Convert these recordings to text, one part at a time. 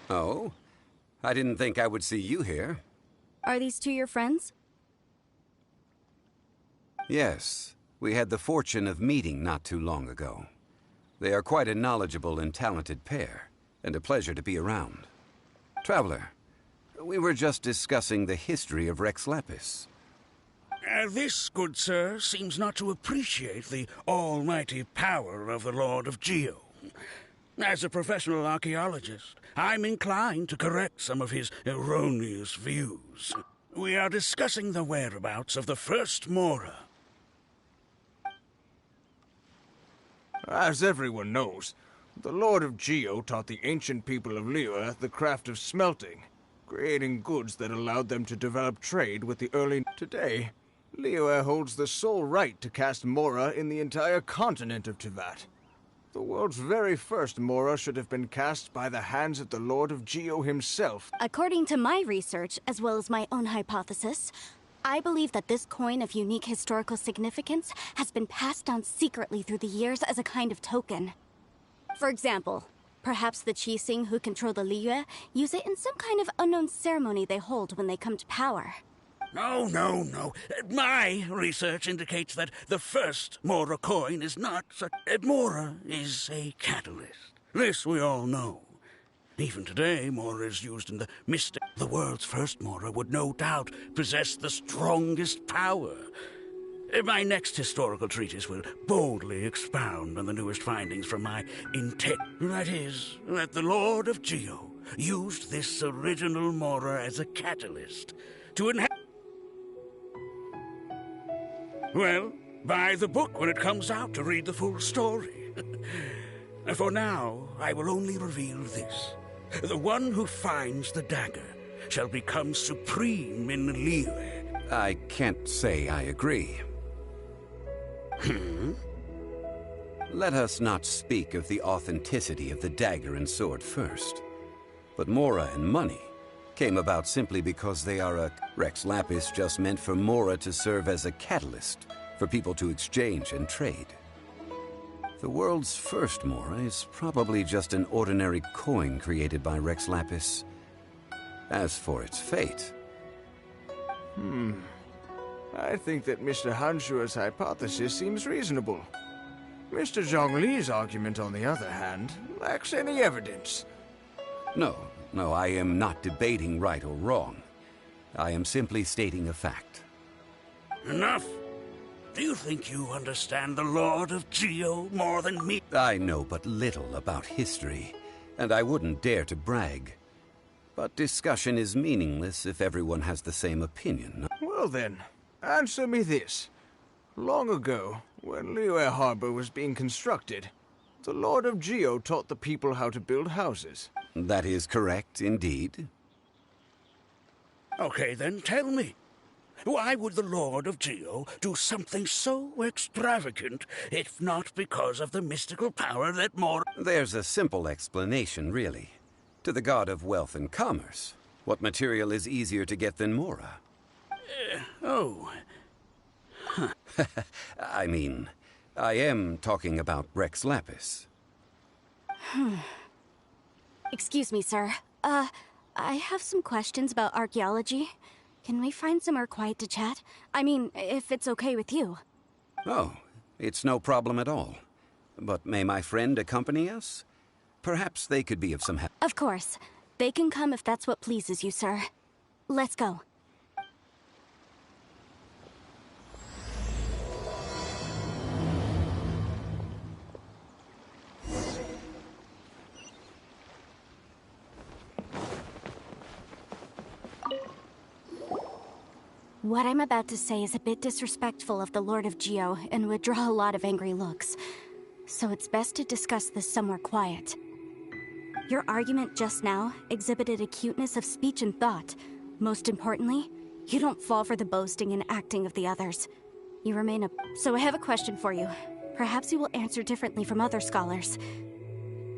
Oh? I didn't think I would see you here. Are these two your friends? Yes. We had the fortune of meeting not too long ago. They are quite a knowledgeable and talented pair, and a pleasure to be around. Traveler, we were just discussing the history of Rex Lapis. This, good sir, seems not to appreciate the almighty power of the Lord of Geo. As a professional archaeologist, I'm inclined to correct some of his erroneous views. We are discussing the whereabouts of the first Mora. As everyone knows, the Lord of Geo taught the ancient people of Liyue the craft of smelting, creating goods that allowed them to develop trade with the early... Today, Liyue holds the sole right to cast Mora in the entire continent of Tivat. The world's very first Mora should have been cast by the hands of the Lord of Geo himself. According to my research, as well as my own hypothesis, I believe that this coin of unique historical significance has been passed down secretly through the years as a kind of token. For example, perhaps the Qixing who control the Liyue use it in some kind of unknown ceremony they hold when they come to power. No. My research indicates that the first Mora coin is not such... Mora is a catalyst. This we all know. Even today, Mora is used in the mystic... The world's first Mora would no doubt possess the strongest power. My next historical treatise will boldly expound on the newest findings from my intent. That is, that the Lord of Geo used this original Mora as a catalyst to enhance... Well, buy the book when it comes out to read the full story. For now, I will only reveal this. The one who finds the dagger shall become supreme in Liyue. I can't say I agree. Let us not speak of the authenticity of the dagger and sword first. But Mora and money came about simply because they are a... Rex Lapis just meant for Mora to serve as a catalyst for people to exchange and trade. The world's first Mora is probably just an ordinary coin created by Rex Lapis. As for its fate... I think that Mr. Hanshua's hypothesis seems reasonable. Mr. Zhongli's argument, on the other hand, lacks any evidence. No, I am not debating right or wrong. I am simply stating a fact. Enough! Do you think you understand the Lord of Geo more than me? I know but little about history, and I wouldn't dare to brag. But discussion is meaningless if everyone has the same opinion. Well then, answer me this. Long ago, when Liyue Harbor was being constructed, the Lord of Geo taught the people how to build houses. That is correct, indeed. Okay, then tell me. Why would the Lord of Geo do something so extravagant, if not because of the mystical power that Mora... There's a simple explanation, really. To the god of wealth and commerce, what material is easier to get than Mora? I mean, I am talking about Rex Lapis. Excuse me, sir. I have some questions about archaeology. Can we find somewhere quiet to chat? I mean, if it's okay with you. Oh, it's no problem at all. But may my friend accompany us? Perhaps they could be of some help. Of course. They can come if that's what pleases you, sir. Let's go. What I'm about to say is a bit disrespectful of the Lord of Geo and would draw a lot of angry looks. So it's best to discuss this somewhere quiet. Your argument just now exhibited acuteness of speech and thought. Most importantly, you don't fall for the boasting and acting of the others. You remain a... So I have a question for you. Perhaps you will answer differently from other scholars.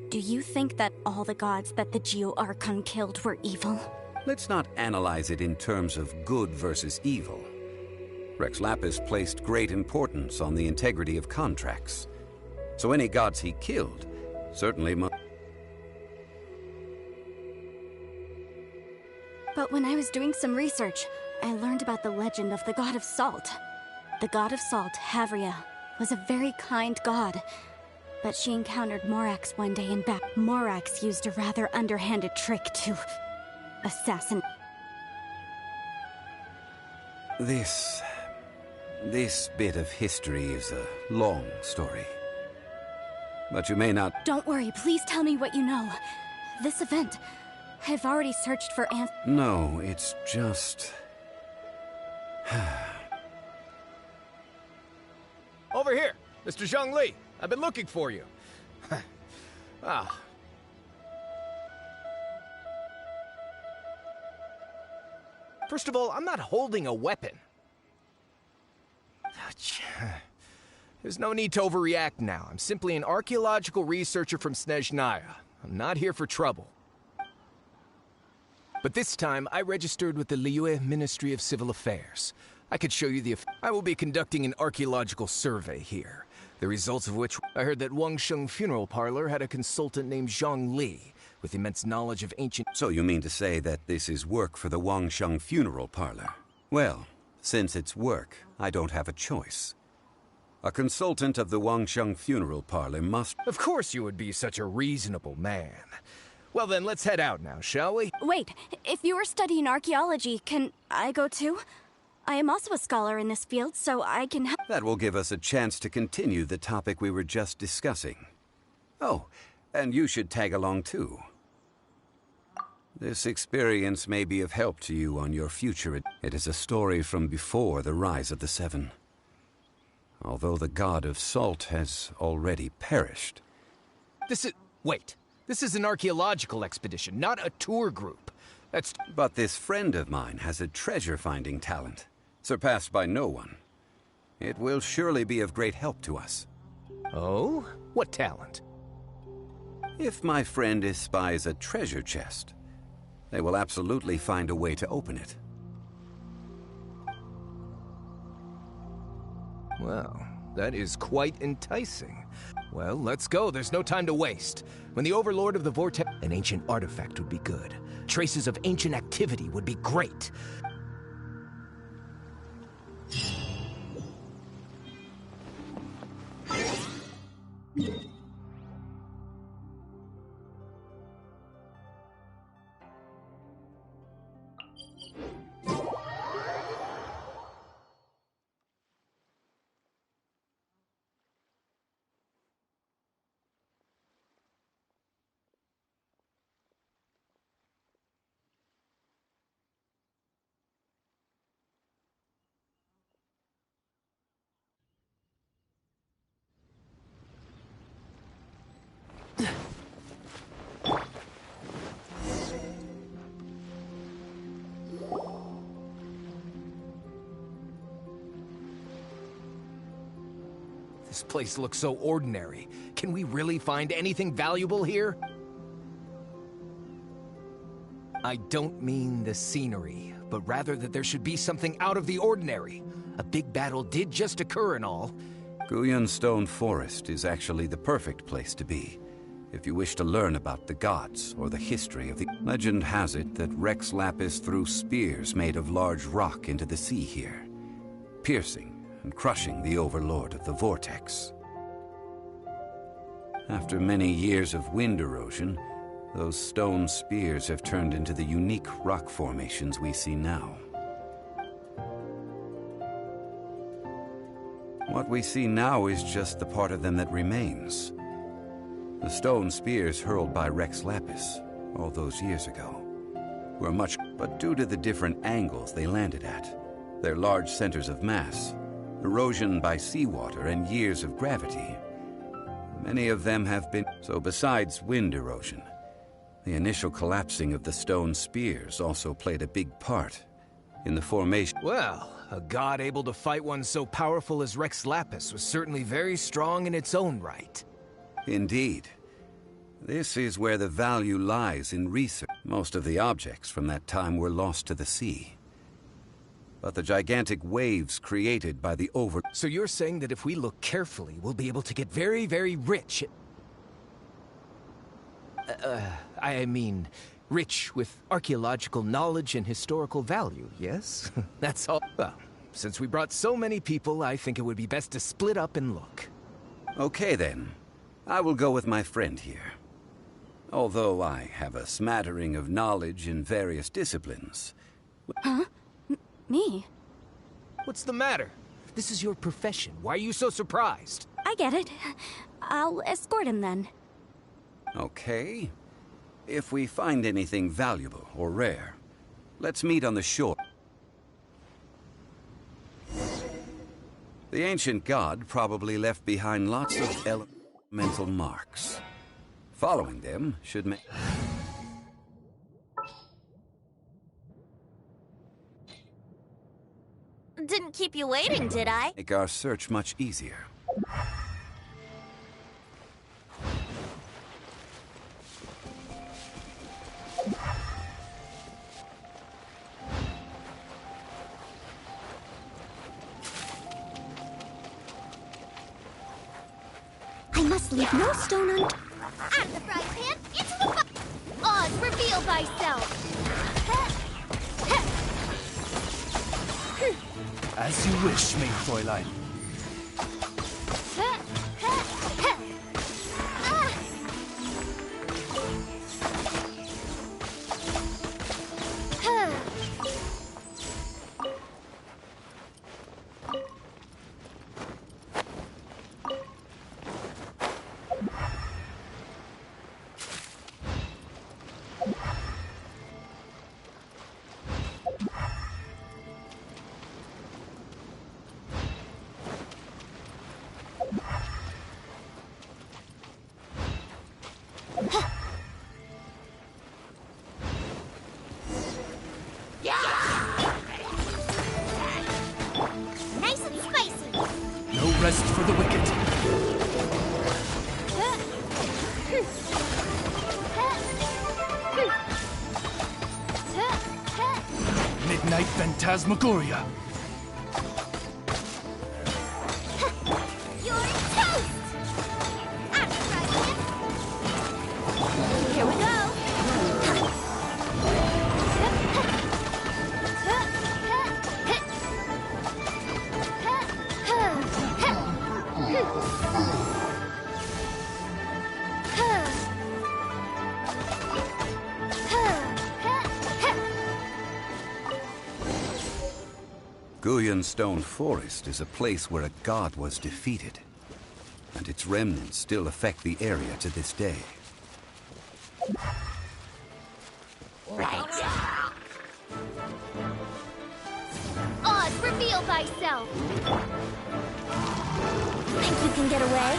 Do you think that all the gods that the Geo Archon killed were evil? Let's not analyze it in terms of good versus evil. Rex Lapis placed great importance on the integrity of contracts. So any gods he killed certainly must... But when I was doing some research, I learned about the legend of the god of salt. The god of salt, Havria, was a very kind god. But she encountered Morax one day in back. Morax used a rather underhanded trick to assassinate. This bit of history is a long story. But you may not... Don't worry, please tell me what you know. This event, I've already searched for answers. No, it's just... Over here, Mr. Zhongli. I've been looking for you. Ah. First of all, I'm not holding a weapon. There's no need to overreact now. I'm simply an archaeological researcher from Snezhnaya. I'm not here for trouble. But this time, I registered with the Liyue Ministry of Civil Affairs. I could show you the... I will be conducting an archaeological survey here. The results of which... I heard that Wangsheng Funeral Parlor had a consultant named Zhongli, with immense knowledge of ancient... So you mean to say that this is work for the Wangsheng Funeral Parlor? Well, since it's work, I don't have a choice. A consultant of the Wangsheng Funeral Parlor must... Of course you would be such a reasonable man. Well then, let's head out now, shall we? Wait, if you are studying archaeology, can I go too? I am also a scholar in this field, so I can help. That will give us a chance to continue the topic we were just discussing. Oh, and you should tag along too. This experience may be of help to you on your future. It is a story from before the rise of the Seven. Although the god of salt has already perished. Wait. This is an archaeological expedition, not a tour group. But this friend of mine has a treasure-finding talent, surpassed by no one. It will surely be of great help to us. Oh? What talent? If my friend espies a treasure chest, they will absolutely find a way to open it. Well, that is quite enticing. Well, let's go. There's no time to waste. When the Overlord of the Vortex... An ancient artifact would be good. Traces of ancient activity would be great. This place looks so ordinary. Can we really find anything valuable here? I don't mean the scenery, but rather that there should be something out of the ordinary. A big battle did just occur and all. Guyan Stone Forest is actually the perfect place to be, if you wish to learn about the gods or the history of the... Legend has it that Rex Lapis threw spears made of large rock into the sea here, piercing and crushing the Overlord of the Vortex. After many years of wind erosion, those stone spears have turned into the unique rock formations we see now. What we see now is just the part of them that remains. The stone spears hurled by Rex Lapis all those years ago were much, but due to the different angles they landed at, their large centers of mass, erosion by seawater, and years of gravity, many of them have been... So besides wind erosion, the initial collapsing of the stone spears also played a big part in the formation... Well, a god able to fight one so powerful as Rex Lapis was certainly very strong in its own right. Indeed. This is where the value lies in research. Most of the objects from that time were lost to the sea. but the gigantic waves created by the over... So you're saying that if we look carefully, we'll be able to get very, very rich? I mean, rich with archaeological knowledge and historical value, yes? That's all. Well, since we brought so many people, I think it would be best to split up and look. Okay then. I will go with my friend here. Although I have a smattering of knowledge in various disciplines. Huh? Me? What's the matter? This is your profession. Why are you so surprised? I get it. I'll escort him then. Okay. If we find anything valuable or rare, let's meet on the shore. The ancient god probably left behind lots of elemental marks. Following them should make... Didn't keep you waiting, did I? Make our search much easier. I must leave no stone unturned. Out of the frying pan, into the fire! Oz, reveal thyself! As you wish, maid Fräulein. Nice and spicy! No rest for the wicked. Midnight Phantasmagoria. You're toast! Out of the frying pan! Here we go! Guyan Stone Forest is a place where a god was defeated, and its remnants still affect the area to this day. Oz, reveal thyself! Think you can get away?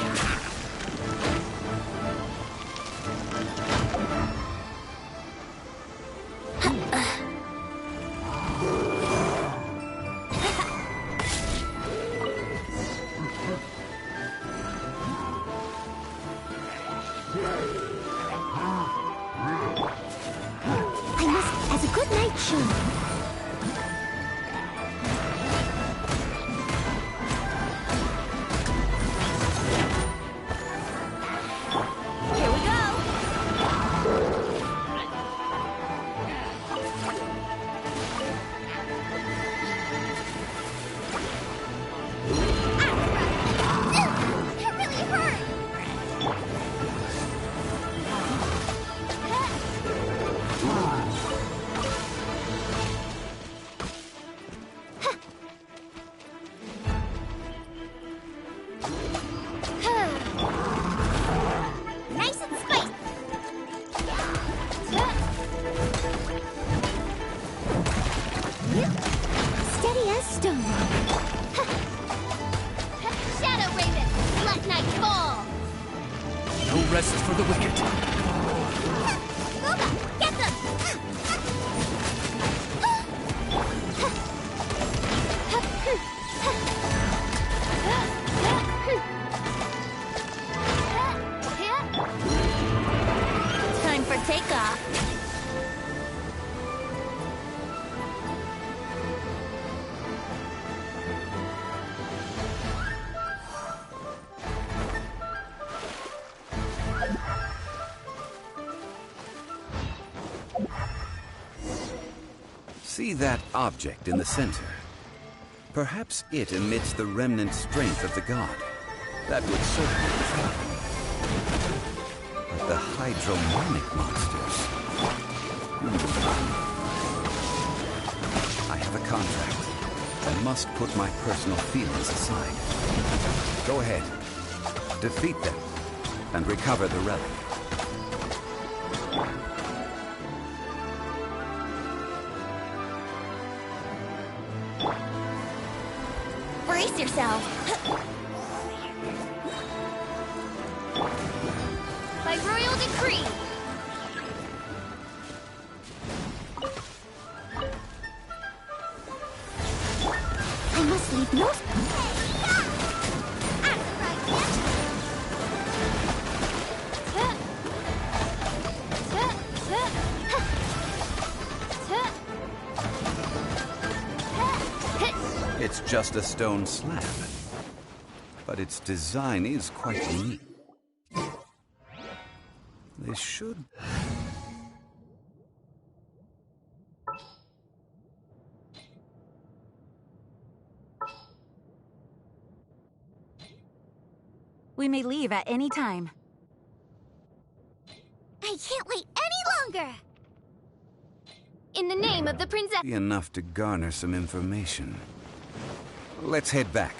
I must, as a good night show. Here we go! That really hurt! Nice and spicy! Steady as stone. Shadow Raven, let night fall! No rest for the wicked. Booba, get them! Time for takeoff. See that object in the center? Perhaps it emits the remnant strength of the god. That would certainly trouble. But the hydromonic monsters... I have a contract. I must put my personal feelings aside. Go ahead. Defeat them and recover the relic. Brace yourself. By royal decree. I must leave no... It's just a stone slab, but its design is quite unique. They should... We may leave at any time. I can't wait any longer! In the name of the princess... be enough to garner some information. Let's head back.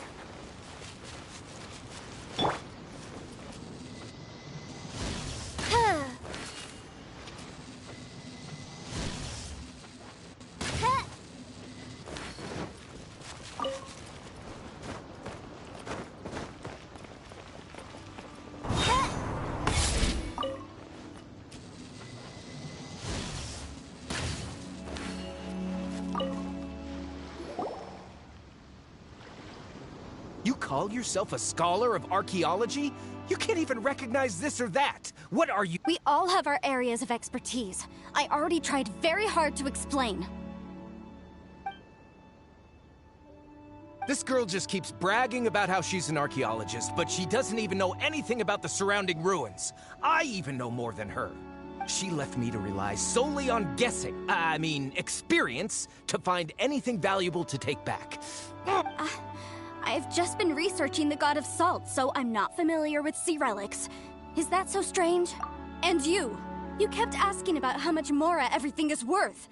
You call yourself a scholar of archaeology? You can't even recognize this or that. What are you? We all have our areas of expertise. I already tried very hard to explain. This girl just keeps bragging about how she's an archaeologist, but she doesn't even know anything about the surrounding ruins. I even know more than her. She left me to rely solely on guessing, experience, to find anything valuable to take back. I've just been researching the god of salt, so I'm not familiar with sea relics. Is that so strange? And you kept asking about how much mora everything is worth.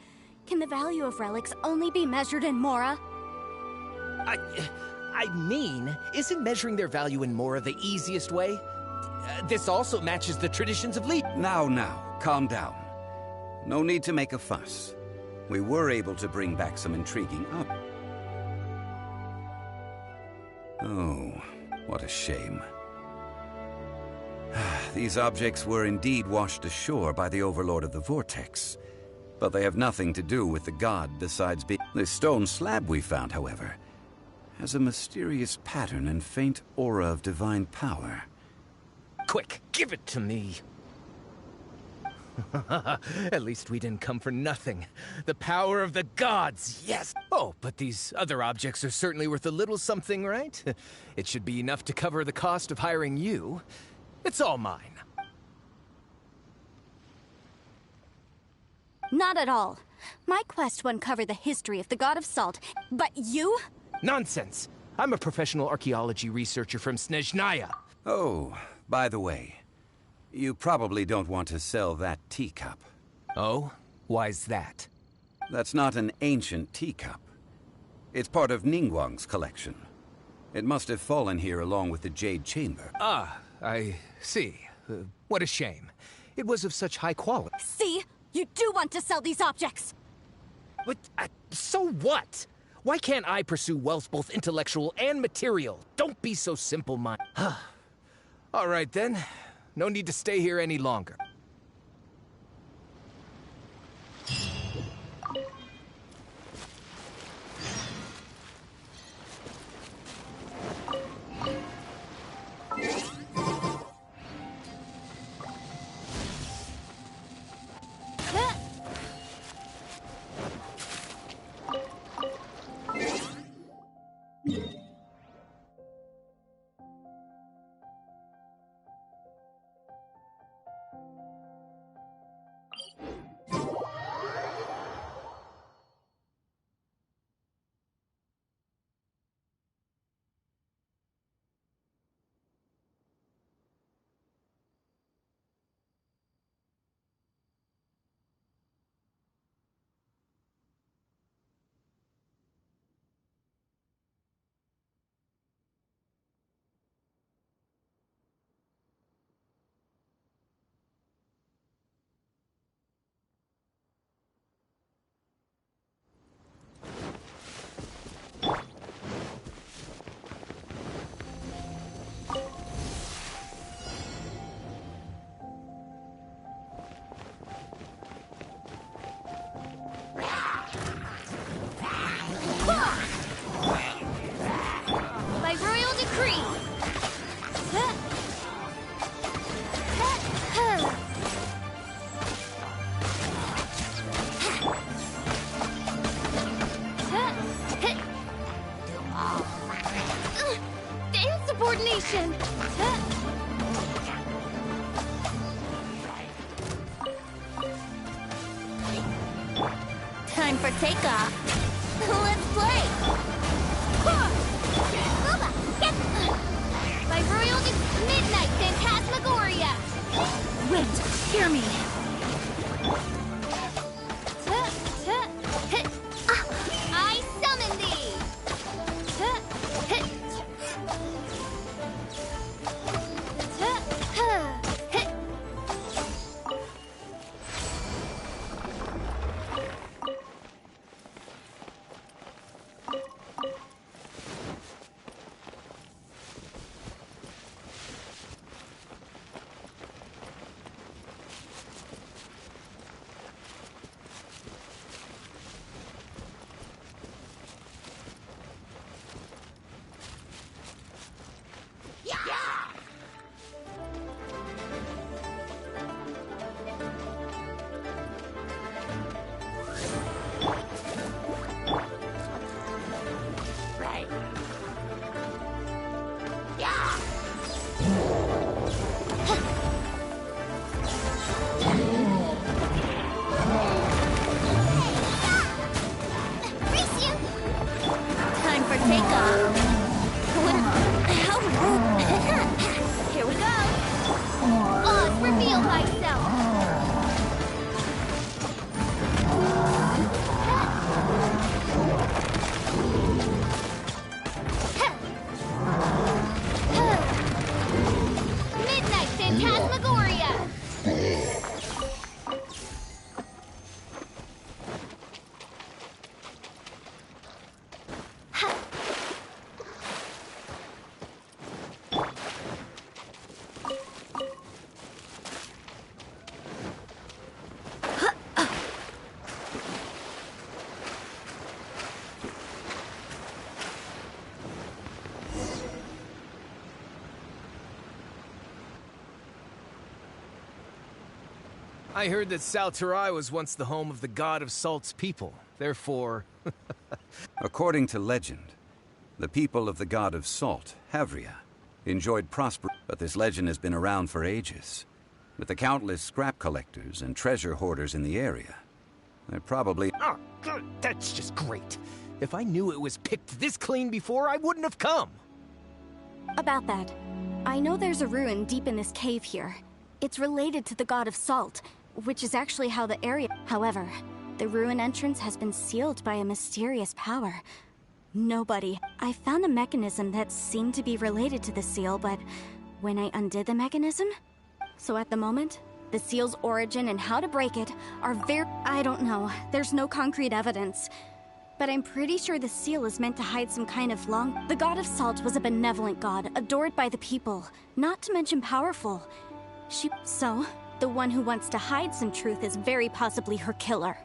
Can the value of relics only be measured in mora? Isn't measuring their value in mora the easiest way? This also matches the traditions of Now, calm down. No need to make a fuss. We were able to bring back some intriguing Oh, what a shame. These objects were indeed washed ashore by the Overlord of the Vortex. But they have nothing to do with the god besides being... The stone slab we found, however, has a mysterious pattern and faint aura of divine power. Quick, give it to me. At least we didn't come for nothing. The power of the gods, yes! Oh, but these other objects are certainly worth a little something, right? It should be enough to cover the cost of hiring you. It's all mine. Not at all. My quest will uncover the history of the god of salt, but you? Nonsense! I'm a professional archaeology researcher from Snezhnaya. Oh, by the way, you probably don't want to sell that teacup. Oh? Why's that? That's not an ancient teacup. It's part of Ningguang's collection. It must have fallen here along with the Jade Chamber. Ah, I see. What a shame. It was of such high quality. See? You do want to sell these objects! But, so what? Why can't I pursue wealth both intellectual and material? Don't be so simple-minded. All right, then. No need to stay here any longer. Time for takeoff. Let's play! My royal midnight phantasmagoria! Wind, hear me. I summon thee! Here we go! Oz, reveal thyself! Midnight Phantasmagoria! I heard that Salterai was once the home of the god of Salt's people. Therefore... According to legend, the people of the god of Salt, Havria, enjoyed prosperity, but this legend has been around for ages. With the countless scrap collectors and treasure hoarders in the area, they're probably... Oh, good. That's just great. If I knew it was picked this clean before, I wouldn't have come. About that, I know there's a ruin deep in this cave here. It's related to the god of Salt, which is actually how the area... However, the ruin entrance has been sealed by a mysterious power. Nobody... I found a mechanism that seemed to be related to the seal, but when I undid the mechanism... So at the moment, the seal's origin and how to break it are very... I don't know. There's no concrete evidence. But I'm pretty sure the seal is meant to hide some kind of long... The god of Salt was a benevolent god, adored by the people, not to mention powerful. So, the one who wants to hide some truth is very possibly her killer.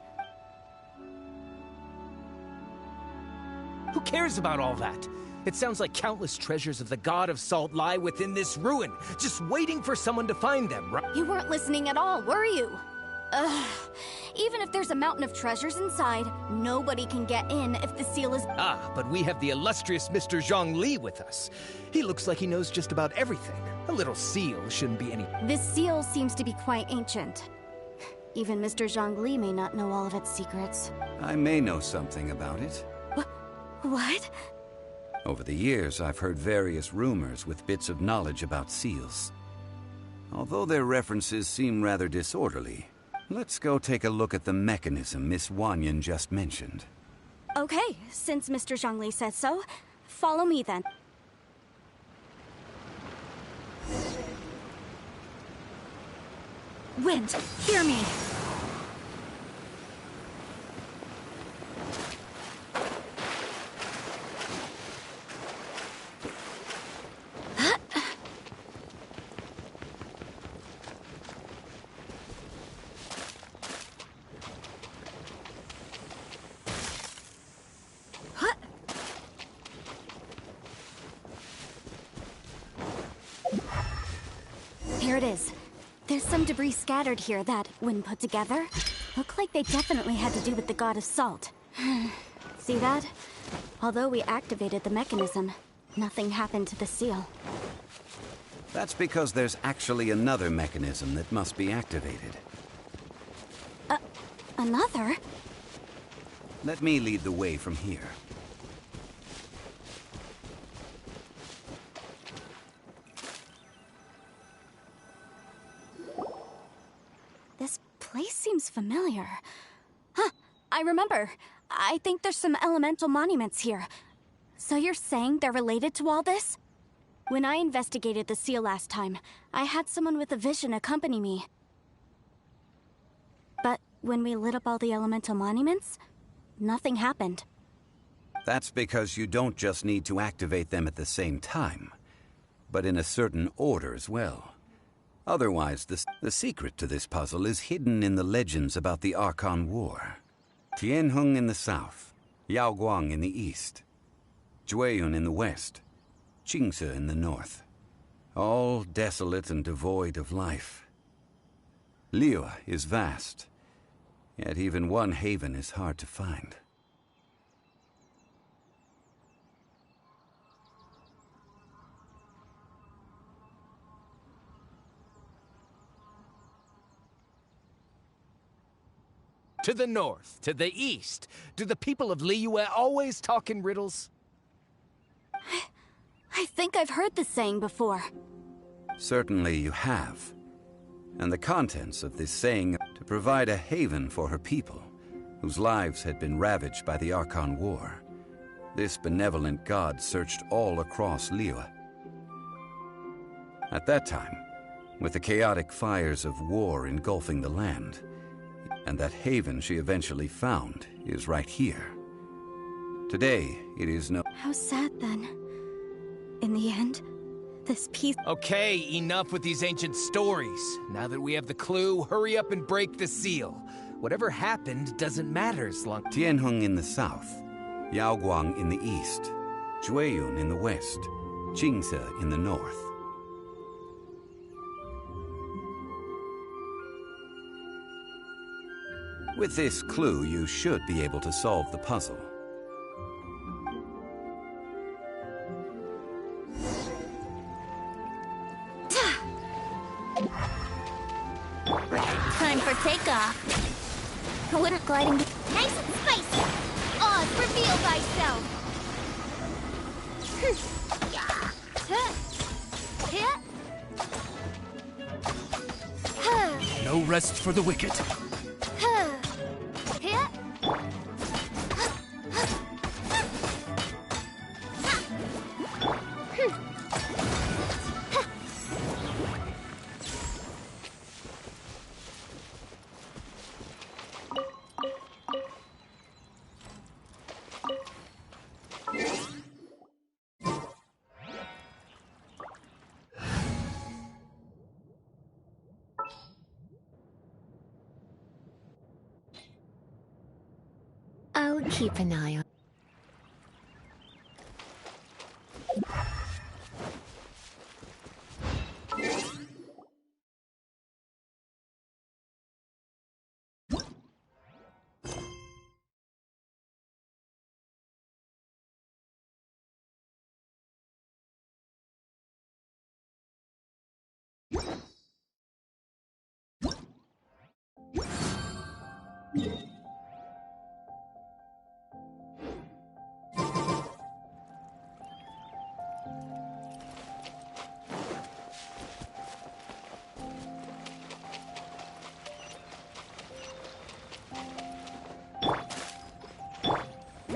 Who cares about all that? It sounds like countless treasures of the god of Salt lie within this ruin, just waiting for someone to find them, right? You weren't listening at all, were you? Ugh. Even if there's a mountain of treasures inside, nobody can get in if the seal is... Ah, but we have the illustrious Mr. Zhongli with us. He looks like he knows just about everything. A little seal shouldn't be any... This seal seems to be quite ancient. Even Mr. Zhongli may not know all of its secrets. I may know something about it. What? Over the years, I've heard various rumors with bits of knowledge about seals. Although their references seem rather disorderly, let's go take a look at the mechanism Miss Wanyan just mentioned. Okay, since Mr. Zhongli says so, follow me then. Wind, hear me! Here it is. There's some debris scattered here that, when put together, look like they definitely had to do with the god of Salt. See that? Although we activated the mechanism, nothing happened to the seal. That's because there's actually another mechanism that must be activated. Another? Let me lead the way from here. This place seems familiar. Huh, I remember. I think there's some elemental monuments here. So you're saying they're related to all this? When I investigated the seal last time, I had someone with a vision accompany me. But when we lit up all the elemental monuments, nothing happened. That's because you don't just need to activate them at the same time, but in a certain order as well. Otherwise, the secret to this puzzle is hidden in the legends about the Archon War. Tianheng in the south, Yaoguang in the east, Jueyun in the west, Qingce in the north. All desolate and devoid of life. Liyue is vast, yet even one haven is hard to find. To the north, to the east. Do the people of Liyue always talk in riddles? I think I've heard this saying before. Certainly you have. And the contents of this saying to provide a haven for her people, whose lives had been ravaged by the Archon War. This benevolent god searched all across Liyue. At that time, with the chaotic fires of war engulfing the land, and that haven she eventually found is right here. Today, it is no... How sad, then. In the end, this piece... Okay, enough with these ancient stories. Now that we have the clue, hurry up and break the seal. Whatever happened doesn't matter as long... Tianheng in the south, Yaoguang in the east, Jueyun in the west, Qingce in the north. With this clue, you should be able to solve the puzzle. Time for takeoff. What are gliding? Nice and spicy. Oz, reveal thyself. No rest for the wicked. I'll keep an eye on.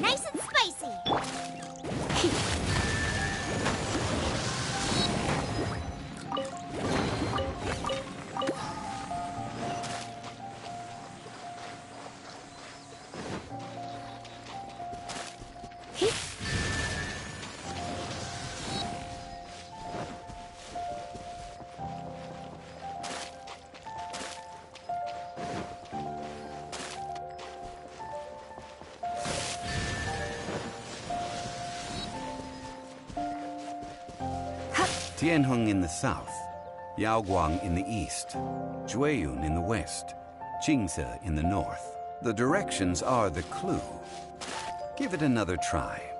Nice and spicy. Tianheng in the south, Yaoguang in the east, Jueyun in the west, Qingce in the north. The directions are the clue. Give it another try.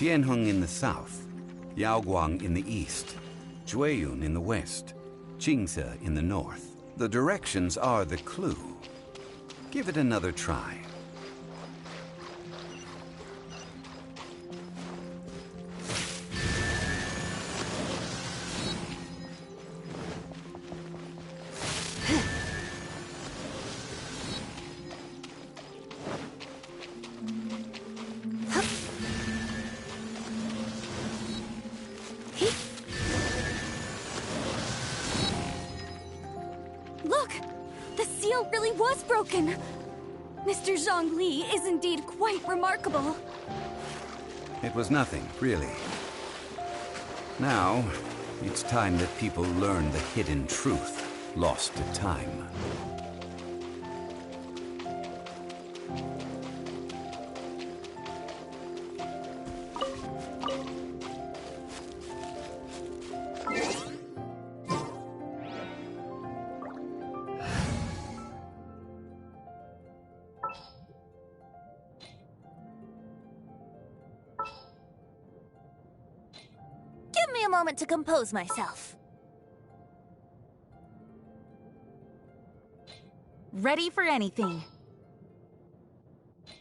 Tianheng in the south, Yaoguang in the east, Jueyun in the west, Jingze in the north. The directions are the clue. Give it another try. Look! The seal really was broken! Mr. Zhongli is indeed quite remarkable. It was nothing, really. Now, it's time that people learn the hidden truth lost to time. Give me a moment to compose myself. Ready for anything.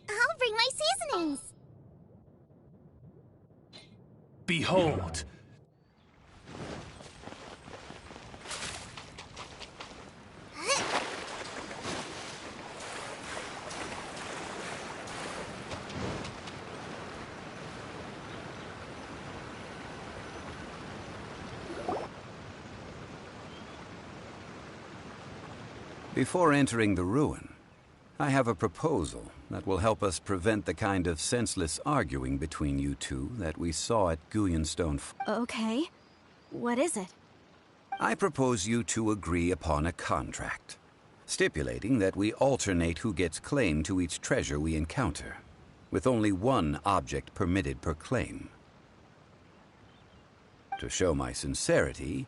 I'll bring my seasonings. Behold. Before entering the ruin, I have a proposal that will help us prevent the kind of senseless arguing between you two that we saw at Guyonstone. Okay. What is it? I propose you two agree upon a contract, stipulating that we alternate who gets claim to each treasure we encounter, with only one object permitted per claim. To show my sincerity,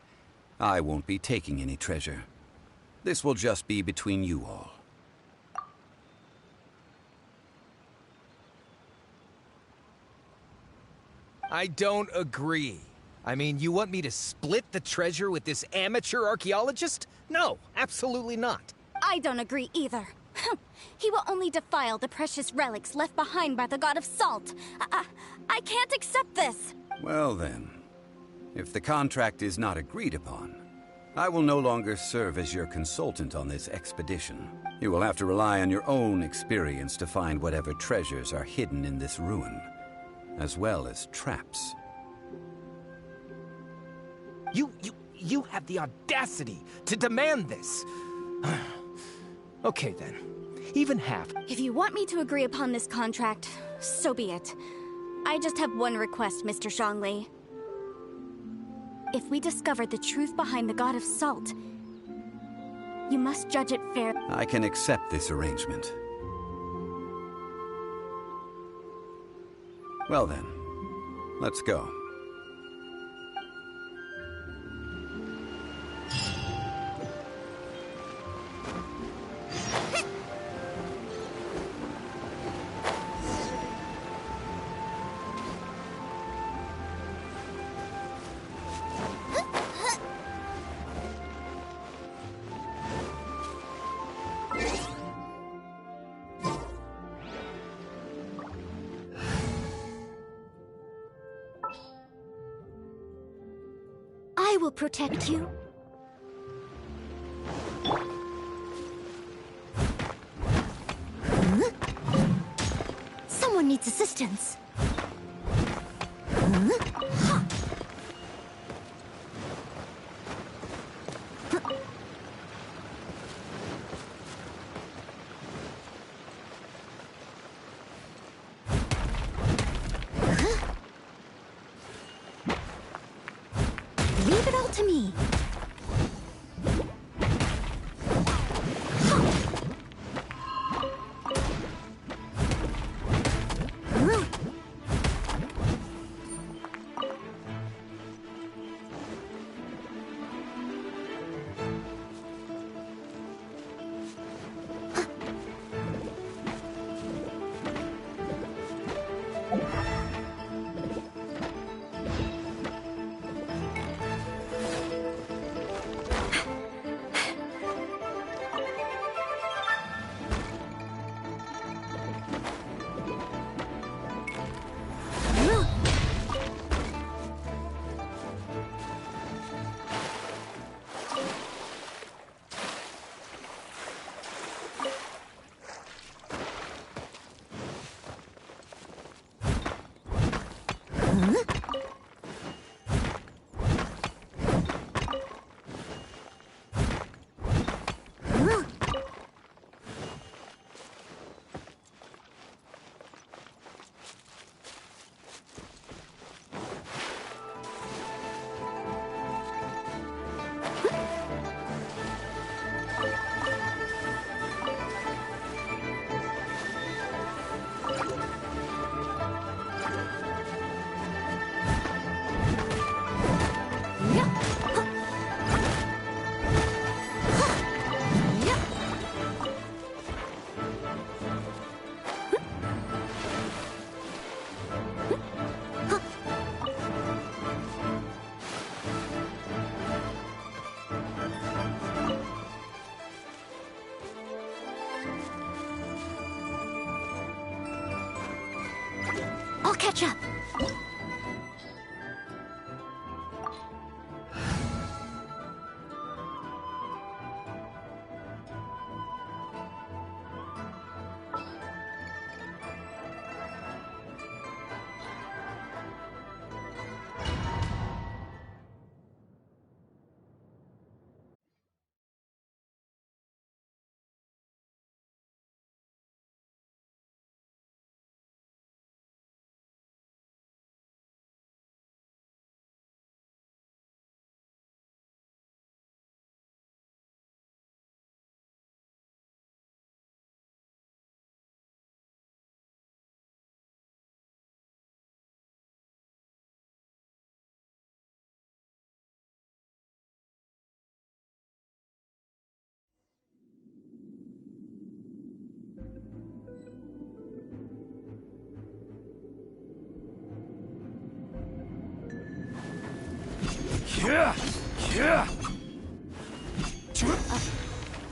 I won't be taking any treasure. This will just be between you all. I don't agree. I mean, you want me to split the treasure with this amateur archaeologist? No, absolutely not. I don't agree either. He will only defile the precious relics left behind by the god of salt. I can't accept this. Well then, if the contract is not agreed upon, I will no longer serve as your consultant on this expedition. You will have to rely on your own experience to find whatever treasures are hidden in this ruin, as well as traps. You have the audacity to demand this. Okay then, even half. If you want me to agree upon this contract, so be it. I just have one request, Mr. Zhongli. If we discover the truth behind the god of salt, you must judge it fair. I can accept this arrangement. Well then, let's go. I will protect you. Someone needs assistance. Leave it all to me. I'll catch up.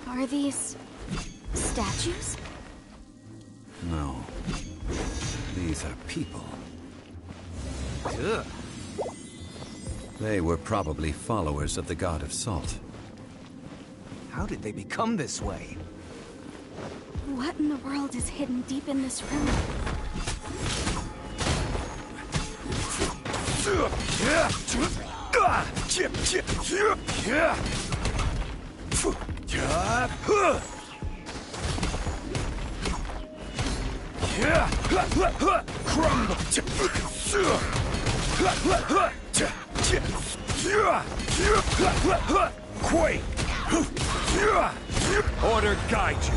Are these statues? No. These are people. Ugh. They were probably followers of the god of salt. How did they become this way? What in the world is hidden deep in this room? Quake! Order guide you.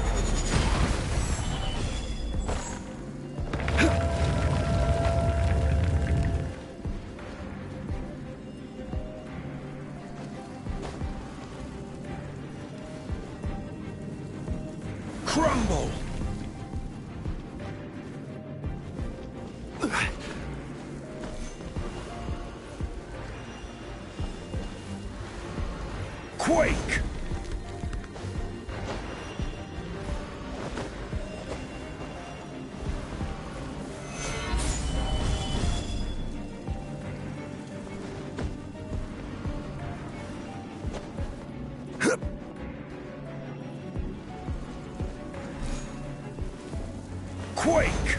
Crumble! Quake! Quake!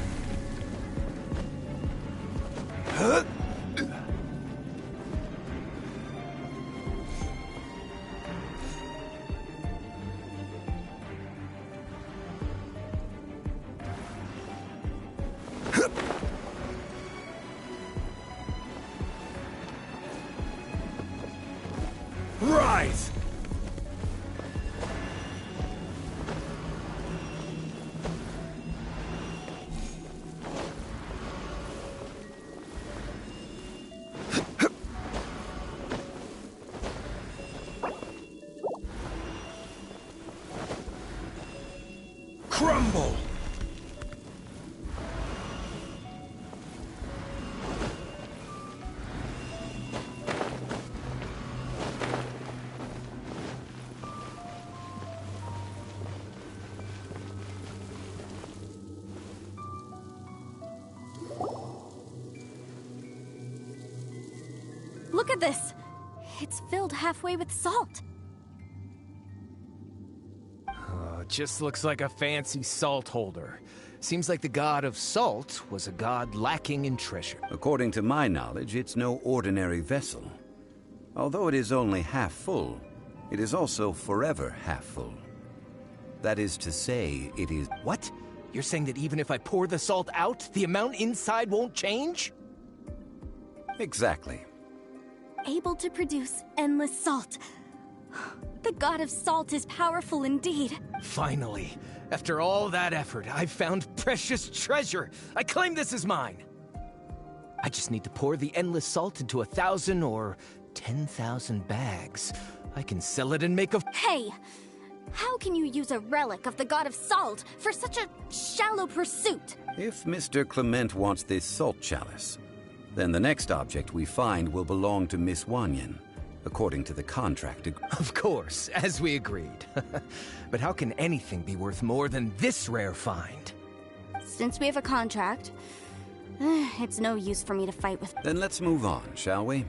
Rise! Crumble! Look at this! It's filled halfway with salt. It just looks like a fancy salt holder. Seems like the god of salt was a god lacking in treasure. According to my knowledge, it's no ordinary vessel. Although it is only half full, it is also forever half full. That is to say, it is... What? You're saying that even if I pour the salt out, the amount inside won't change? Exactly. Able to produce endless salt. The god of salt is powerful indeed. Finally, after all that effort, I've found precious treasure. I claim this as mine. I just need to pour the endless salt into 1,000 or 10,000 bags. I can sell it and make a... Hey! How can you use a relic of the god of salt for such a shallow pursuit? If Mr. Clement wants this salt chalice, then the next object we find will belong to Miss Wanyan, according to the contract. Of course, as we agreed. But how can anything be worth more than this rare find? Since we have a contract, It's no use for me to fight with... Then let's move on, shall we?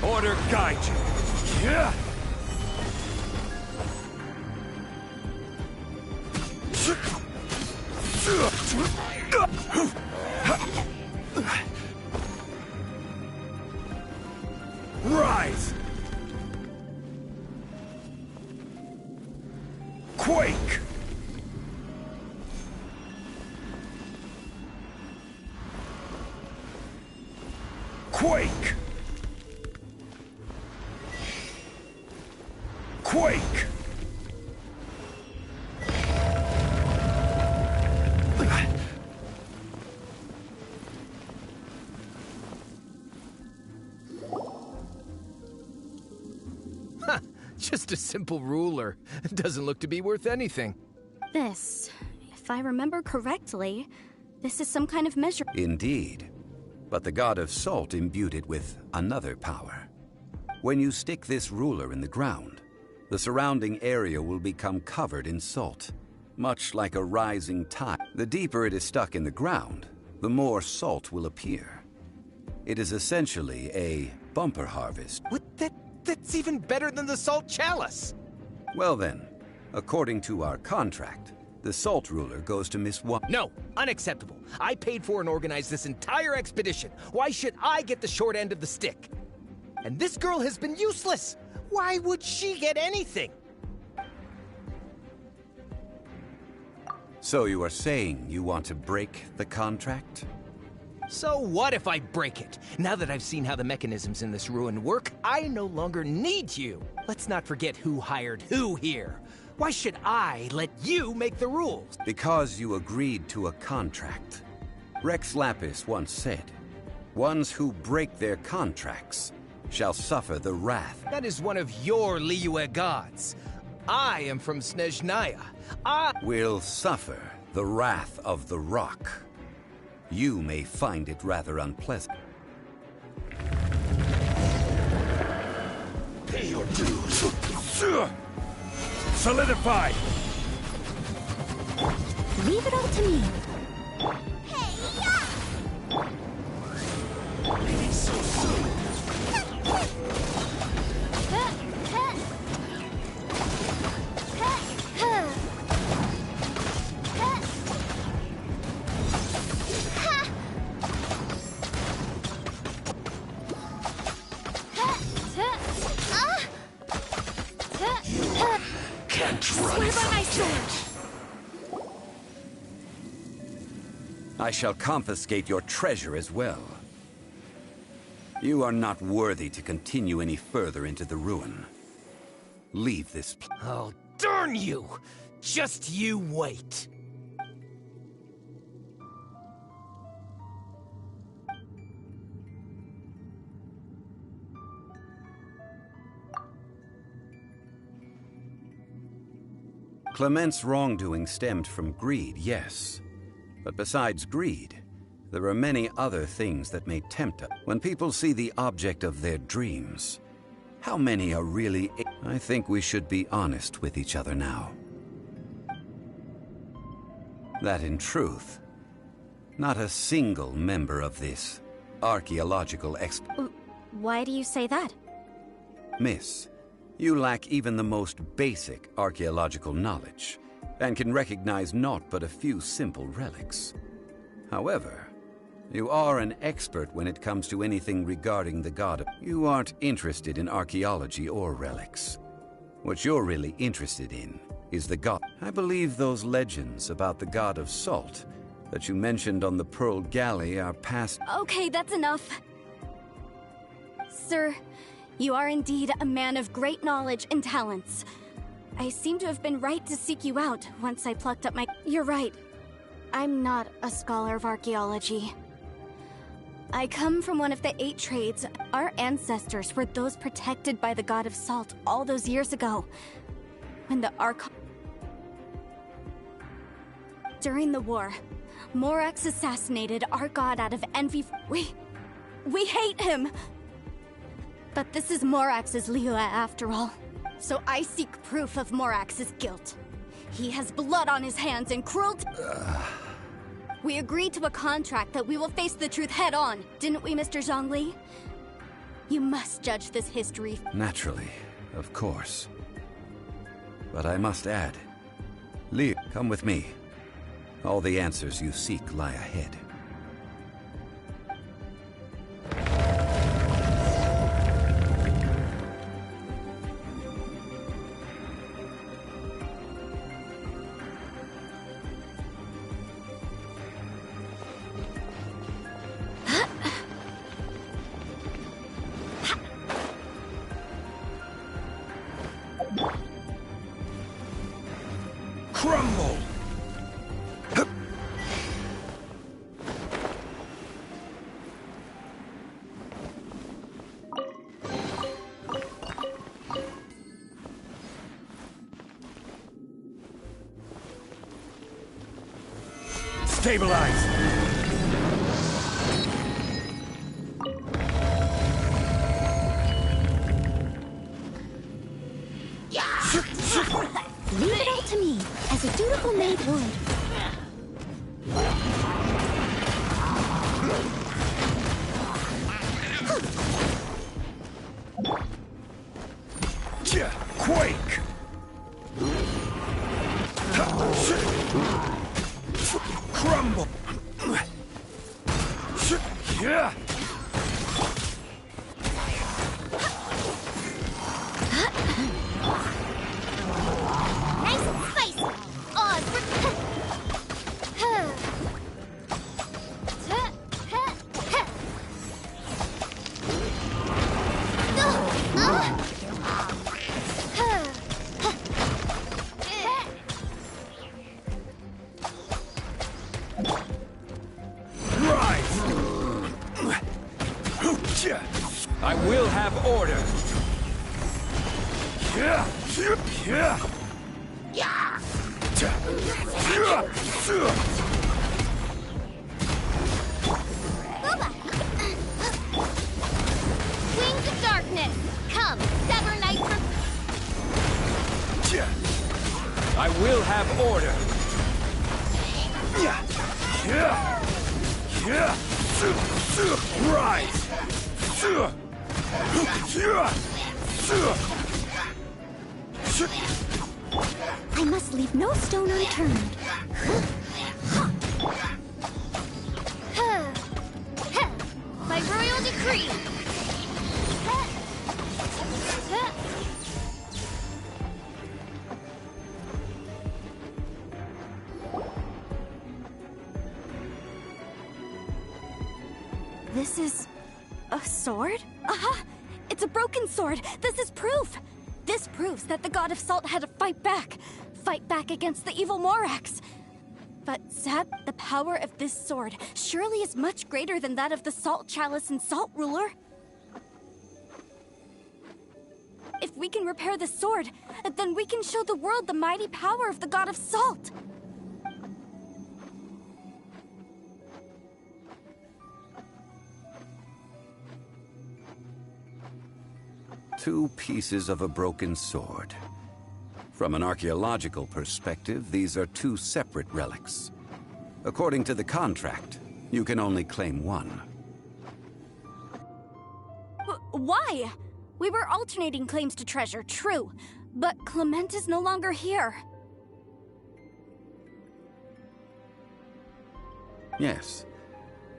Order guide you. Rise! Quake! Quake! Quake! Just a simple ruler. It doesn't look to be worth anything. This, if I remember correctly, this is some kind of measure. Indeed. But the god of salt imbued it with another power. When you stick this ruler in the ground, the surrounding area will become covered in salt, much like a rising tide. The deeper it is stuck in the ground, the more salt will appear. It is essentially a bumper harvest. What? That's even better than the salt chalice! Well then, according to our contract, the salt ruler goes to Miss One. No, unacceptable. I paid for and organized this entire expedition. Why should I get the short end of the stick? And this girl has been useless! Why would she get anything? So you are saying you want to break the contract? So what if I break it? Now that I've seen how the mechanisms in this ruin work, I no longer need you. Let's not forget who hired who here. Why should I let you make the rules? Because you agreed to a contract. Rex Lapis once said, "Ones who break their contracts shall suffer the wrath." That is one of your Leopkk gods. I am from Snezhnaya. I will suffer the wrath of the rock. You may find it rather unpleasant. Pay your dues. Solidify! Leave it all to me. Leaving so soon. I shall confiscate your treasure as well. You are not worthy to continue any further into the ruin. Leave this place. Oh, darn you! Just you wait. Clement's wrongdoing stemmed from greed, yes. But besides greed, there are many other things that may tempt us. When people see the object of their dreams, how many are really... I think we should be honest with each other now. That in truth, not a single member of this archaeological Why do you say that? Miss, you lack even the most basic archaeological knowledge, and can recognize naught but a few simple relics. However, you are an expert when it comes to anything regarding the god. You aren't interested in archaeology or relics. What you're really interested in is the god. I believe those legends about the god of salt that you mentioned on the Pearl Galley are past. Okay, that's enough. Sir, you are indeed a man of great knowledge and talents. I seem to have been right to seek you out once I plucked up my... You're right. I'm not a scholar of archaeology. I come from one of the 8 trades. Our ancestors were those protected by the god of salt all those years ago. When the During the war, Morax assassinated our god out of envy. We hate him! But this is Morax's Liyue after all. So I seek proof of Morax's guilt. He has blood on his hands and cruelty. We agreed to a contract that we will face the truth head on, didn't we, Mr. Zhongli? You must judge this history. Naturally, of course. But I must add, Liu, come with me. All the answers you seek lie ahead. Crumble! Stabilize! Leave it all to me, as a dutiful maid would. Quake! Crumble! Nice and spicy. Oz, I will have order. Wings of darkness, come, sever night from... I will have order. Rise! I must leave no stone unturned. By royal decree. This is... a sword? Aha! It's a broken sword! This is proof! This proves that the god of salt had to fight back! Fight back against the evil Morax! But, Zeb, the power of this sword surely is much greater than that of the Salt Chalice and Salt Ruler. If we can repair the sword, then we can show the world the mighty power of the god of salt! Two pieces of a broken sword. From an archaeological perspective, these are two separate relics. According to the contract, you can only claim one. Why? We were alternating claims to treasure, true. But Clement is no longer here. Yes,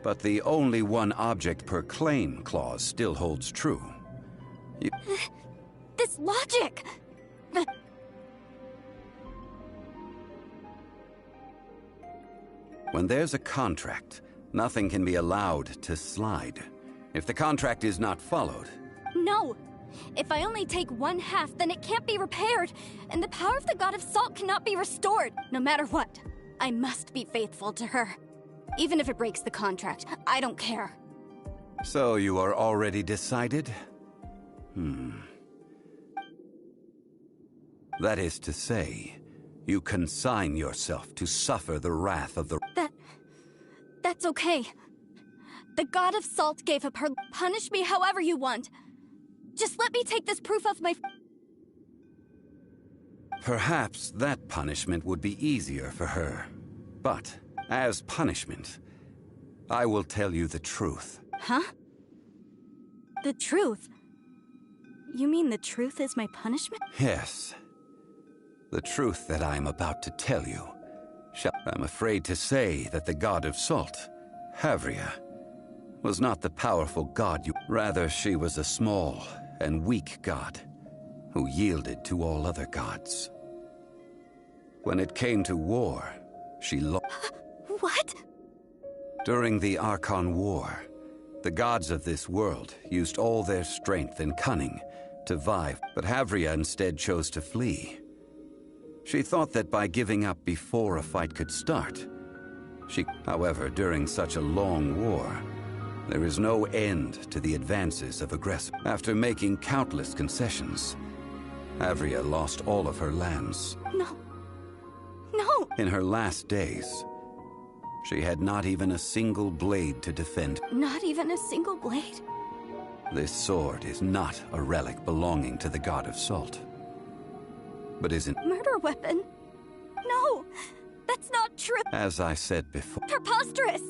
but the only one object per claim clause still holds true. This logic! When there's a contract, nothing can be allowed to slide. If the contract is not followed... No! If I only take one half, then it can't be repaired, and the power of the god of salt cannot be restored. No matter what, I must be faithful to her. Even if it breaks the contract, I don't care. So you are already decided? That is to say, you consign yourself to suffer the wrath of the... That's okay. The god of salt gave up her... Punish me however you want. Just let me take this proof of my... Perhaps that punishment would be easier for her. But, as punishment, I will tell you the truth. Huh? The truth? You mean the truth is my punishment? Yes. The truth that I am about to tell you. I'm afraid to say that the god of salt, Havria, was not the powerful god you... Rather, she was a small and weak god who yielded to all other gods. When it came to war, she lost... What? During the Archon War, the gods of this world used all their strength and cunning to vie, but Havria instead chose to flee. She thought that by giving up before a fight could start, however, during such a long war, there is no end to the advances of aggressors. After making countless concessions, Havria lost all of her lands. No. No! In her last days, she had not even a single blade to defend. Not even a single blade? This sword is not a relic belonging to the god of salt, but is an murder weapon? No! That's not true! As I said before... Preposterous!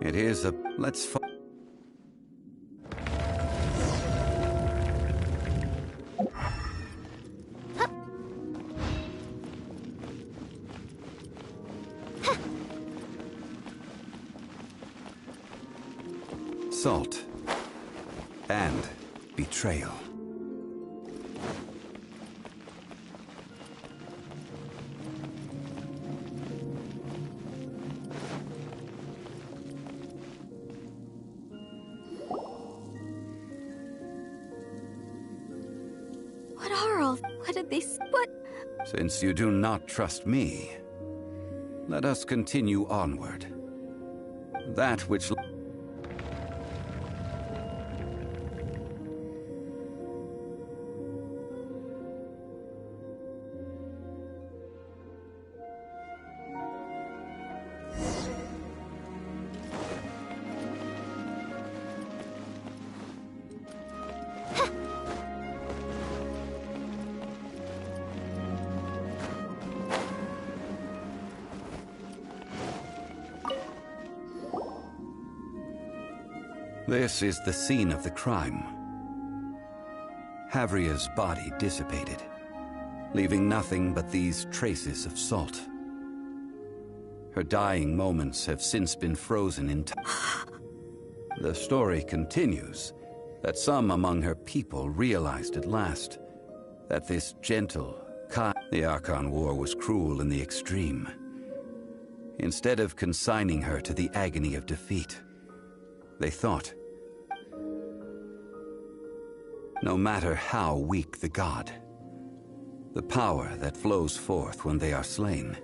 It is a... Let's... Salt and betrayal. What did they... What? Since you do not trust me, let us continue onward. That which... This is the scene of the crime. Havria's body dissipated, leaving nothing but these traces of salt. Her dying moments have since been frozen in time. The story continues that some among her people realized at last that this gentle, the Archon War was cruel in the extreme. Instead of consigning her to the agony of defeat, they thought, no matter how weak the god, the power that flows forth when they are slain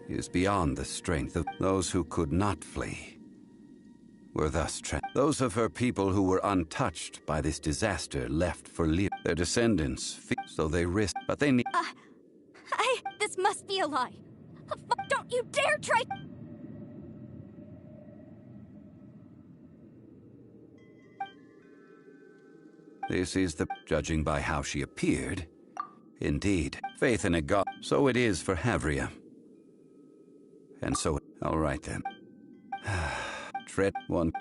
is beyond the strength of those who could not flee. Were thus those of her people who were untouched by this disaster left for their descendants, so they risked, but they need... This must be a lie. Don't you dare try... This is the... Judging by how she appeared, indeed, faith in a god. So it is for Havria. And so... All right then. Tread one...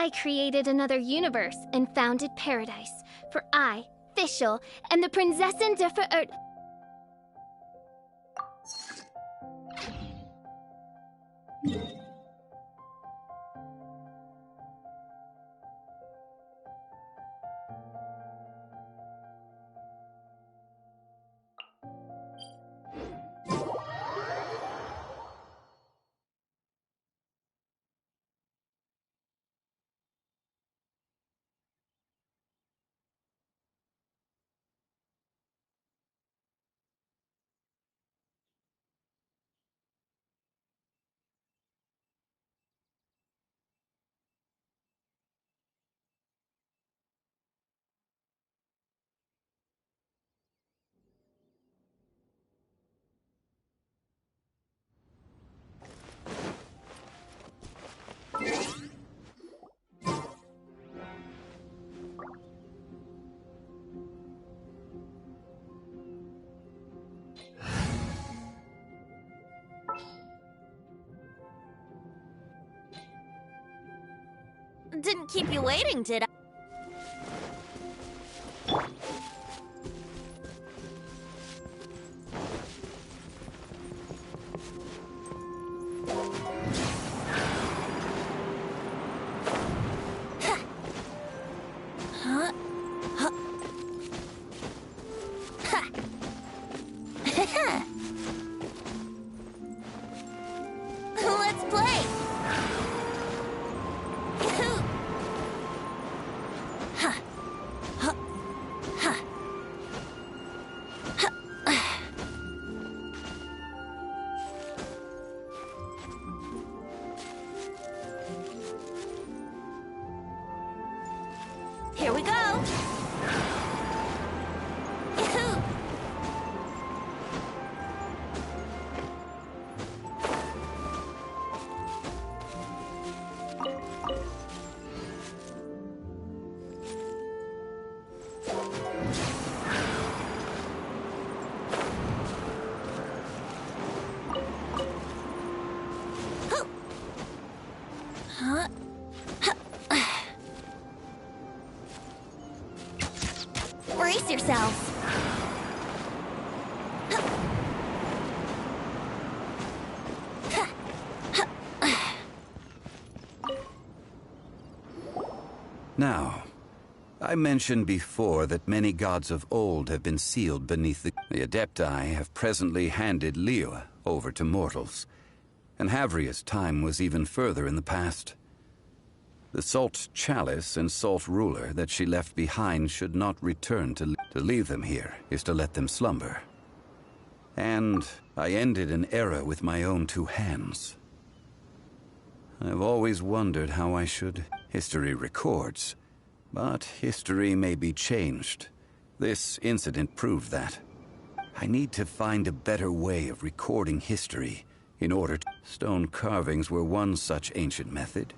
I created another universe and founded paradise. For I, Fischl, am the Prinzessin der Verirrt. Didn't keep you waiting, did I? Let's play! Here we go! Brace yourselves! Now, I mentioned before that many gods of old have been sealed beneath the Adepti have presently handed Liyue over to mortals, and Havria's time was even further in the past. The salt chalice and salt ruler that she left behind should not return. To leave them here is to let them slumber. And I ended an era with my own two hands. I've always wondered how I should. History records, but history may be changed. This incident proved that. I need to find a better way of recording history in order to. Stone carvings were one such ancient method.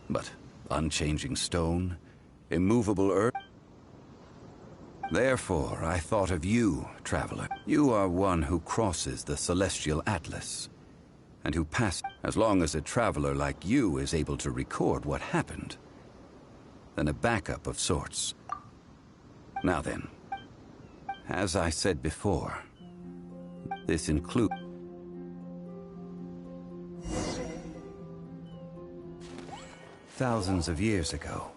But unchanging stone, immovable earth. Therefore, I thought of you, traveler. You are one who crosses the celestial atlas, and who passed. As long as a traveler like you is able to record what happened, then a backup of sorts. Now then, as I said before, this includes. Thousands of years ago,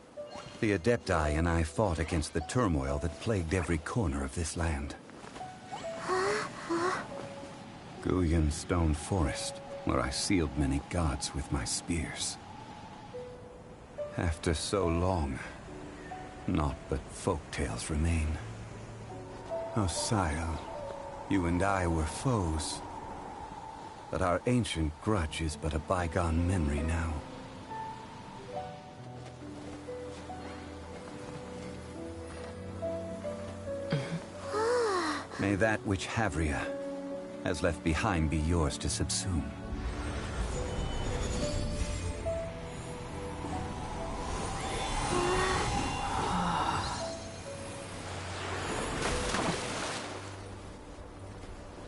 the Adepti and I fought against the turmoil that plagued every corner of this land. Guyan Stone Forest, where I sealed many gods with my spears. After so long, naught but folk tales remain. Oh, Sile, you and I were foes, but our ancient grudge is but a bygone memory now. May that which Havria has left behind be yours to subsume.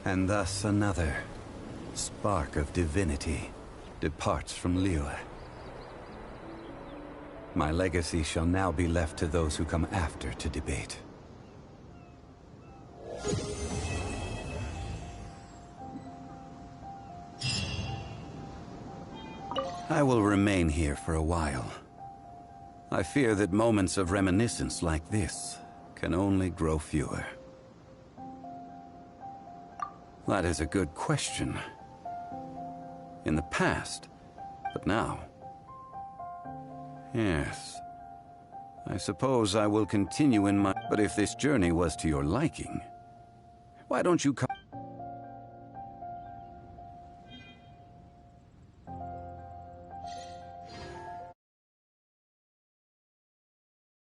And thus another spark of divinity departs from Liyue. My legacy shall now be left to those who come after to debate. I will remain here for a while. I fear that moments of reminiscence like this can only grow fewer. That is a good question. In the past, but now... Yes. I suppose I will continue in my... But if this journey was to your liking, why don't you come